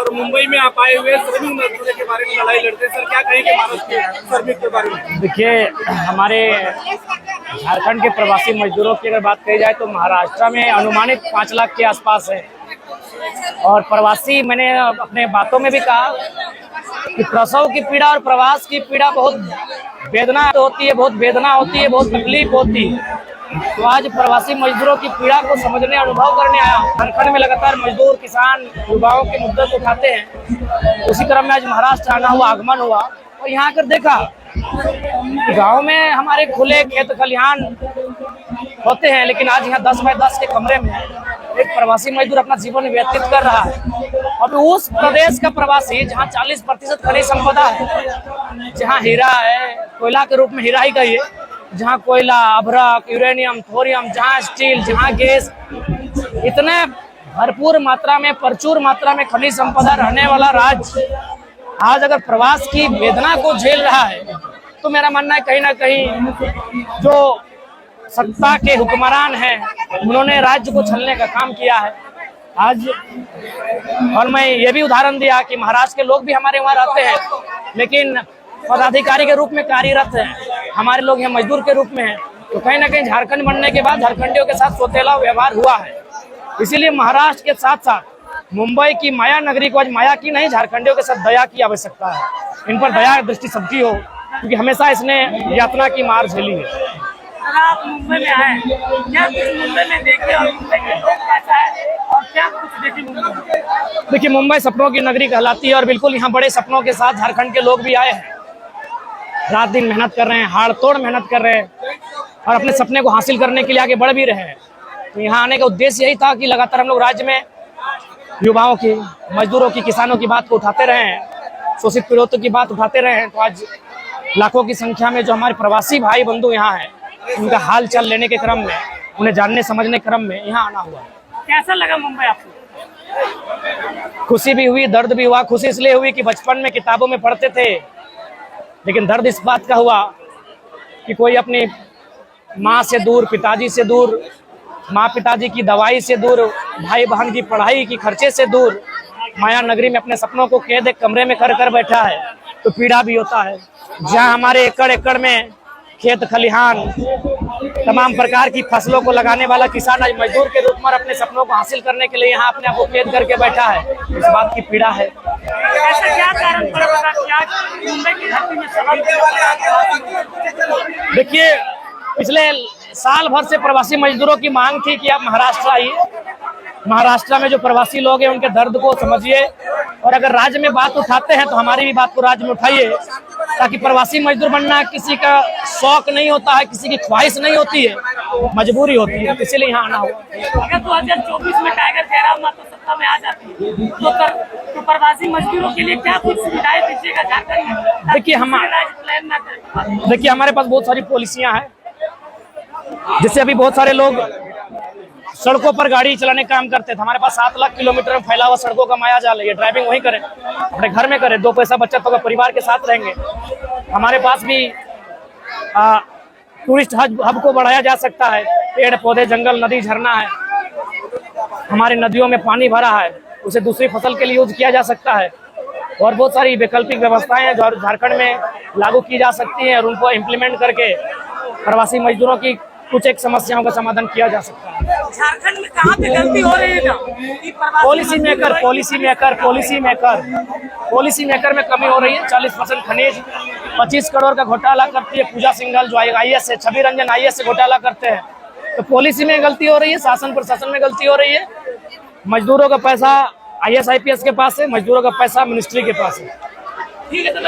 और मुंबई में आप आए हुए श्रमिक मजदूरों के बारे में लड़ाई लड़ते हैं सर, क्या कहेंगे महाराष्ट्र के श्रमिक के बारे में? देखिए, हमारे झारखंड के प्रवासी मजदूरों की अगर बात कही जाए तो महाराष्ट्र में अनुमानित 5 लाख के आसपास है। और प्रवासी, मैंने अपने बातों में भी कहा कि प्रसव की पीड़ा और प्रवास की पीड़ा बहुत वेदना होती है, बहुत वेदना होती है, बहुत तकलीफ होती है। तो आज प्रवासी मजदूरों की पीड़ा को समझने, अनुभव करने आया। झारखंड में लगातार मजदूर, किसान, युवाओं के मुद्दे को उठाते हैं। उसी क्रम में आज महाराष्ट्र आना हुआ, आगमन हुआ और यहाँ आकर देखा गांव में हमारे खुले खेत खलिहान होते हैं, लेकिन आज यहाँ 10 बाय 10 के कमरे में एक प्रवासी मजदूर अपना जीवन व्यतीत कर रहा है। और उस प्रदेश का प्रवासी जहाँ 40% खनिज संपदा है, जहाँ हीरा है, कोयला के रूप में हीरा ही कहिए, जहाँ कोयला, अभ्रक, यूरेनियम, थोरियम, जहाँ स्टील, जहाँ गैस, इतने भरपूर मात्रा में, प्रचुर मात्रा में खनिज संपदा रहने वाला राज्य आज अगर प्रवास की वेदना को झेल रहा है तो मेरा मानना है कहीं ना कहीं जो सत्ता के हुक्मरान हैं उन्होंने राज्य को छलने का काम किया है आज। और मैं ये भी उदाहरण दिया कि महाराष्ट्र के लोग भी हमारे वहाँ रहते हैं, लेकिन पदाधिकारी के रूप में कार्यरत हैं, हमारे लोग यहाँ मजदूर के रूप में हैं। तो कहीं ना कहीं झारखंड बनने के बाद झारखंडियों के साथ सौतेला व्यवहार हुआ है। इसीलिए महाराष्ट्र के साथ साथ मुंबई की माया नगरी को आज माया की नहीं, झारखंडियों के साथ दया की आवश्यकता है। इन पर दया दृष्टि सबकी हो, क्योंकि हमेशा इसने यातना की मार झेली है। आप मुंबई में आए, क्या मुंबई में देखे और मुंबई के लोग कैसा है और क्या कुछ देखे मुंबई में? देखिए, मुंबई सपनों की नगरी कहलाती है और बिल्कुल यहाँ बड़े सपनों के साथ झारखंड के लोग भी आए हैं। रात दिन मेहनत कर रहे हैं, हाड़ तोड़ मेहनत कर रहे हैं और अपने सपने को हासिल करने के लिए आगे बढ़ भी रहे हैं। तो यहाँ आने का उद्देश्य यही था कि लगातार हम लोग राज्य में युवाओं की, मजदूरों की, किसानों की बात को उठाते रहे हैं, शोषित पीड़ितों की बात उठाते रहे हैं। तो आज लाखों की संख्या में जो हमारे प्रवासी भाई बंधु यहाँ हैं, उनका हाल चाल लेने के क्रम में, उन्हें जानने समझने क्रम में यहाँ आना हुआ। कैसा लगा मुंबई आपको? खुशी भी हुई, दर्द भी हुआ। खुशी इसलिए हुई कि बचपन में किताबों में पढ़ते थे, लेकिन दर्द इस बात का हुआ कि कोई अपनी माँ से दूर, पिताजी से दूर, माँ पिताजी की दवाई से दूर, भाई बहन की पढ़ाई की खर्चे से दूर, माया नगरी में अपने सपनों को कैद एक कमरे में कर बैठा है। तो पीड़ा भी होता है। जहाँ हमारे एकड़ एकड़ में खेत खलिहान, तमाम प्रकार की फसलों को लगाने वाला किसान आज मजदूर के रूप में अपने सपनों को हासिल करने के लिए यहाँ अपने आप को कैद करके बैठा है, इस बात की पीड़ा है। ऐसा क्या कारण पड़ा कि आज मुंबई की धरती में सवाल? देखिए, पिछले साल भर से प्रवासी मजदूरों की मांग थी कि आप महाराष्ट्र आइए, महाराष्ट्र में जो प्रवासी लोग हैं उनके दर्द को समझिए, और अगर राज्य में बात उठाते हैं तो हमारी भी बात को राज्य में उठाइए, ताकि प्रवासी मजदूर बनना किसी का शौक नहीं होता है, किसी की ख्वाहिश नहीं होती है, मजबूरी होती है। इसीलिए यहाँ आना हुआ। अगर 2024 में टाइगर जयराम मातो सत्ता में आ जाती है तो प्रवासी मजदूरों के लिए क्या कुछ सुविधाएं दीजिएगा झारखंड में? देखिए, हमारे पास बहुत सारी पॉलिसियां हैं, जिससे अभी बहुत सारे लोग सड़कों पर गाड़ी चलाने का काम करते थे। हमारे पास 7 लाख किलोमीटर में फैला हुआ सड़कों का माया जाल है। ये ड्राइविंग वहीं करें, अपने घर में करें, 2 पैसा बचत होगा, परिवार के साथ रहेंगे। हमारे पास भी टूरिस्ट हब को बढ़ाया जा सकता है। पेड़ पौधे, जंगल, नदी, झरना है, हमारे नदियों में पानी भरा है, उसे दूसरी फसल के लिए यूज किया जा सकता है। और बहुत सारी वैकल्पिक व्यवस्थाएं हैं जो झारखंड में लागू की जा सकती हैं और उनको इम्प्लीमेंट करके प्रवासी मजदूरों की कुछ एक समस्याओं का समाधान किया जा सकता है। झारखंड में कहाँ पे गलती हो रही है? पॉलिसी मेकर में कमी हो रही है। 40% खनिज, 25 करोड़ का घोटाला करती है पूजा सिंघल जो IAS है, छवि रंजन IAS से घोटाला करते हैं। तो पॉलिसी में गलती हो रही है, शासन प्रशासन में गलती हो रही है। मजदूरों का पैसा IAS IPS के पास है, मजदूरों का पैसा मिनिस्ट्री के पास है। ठीक है, तो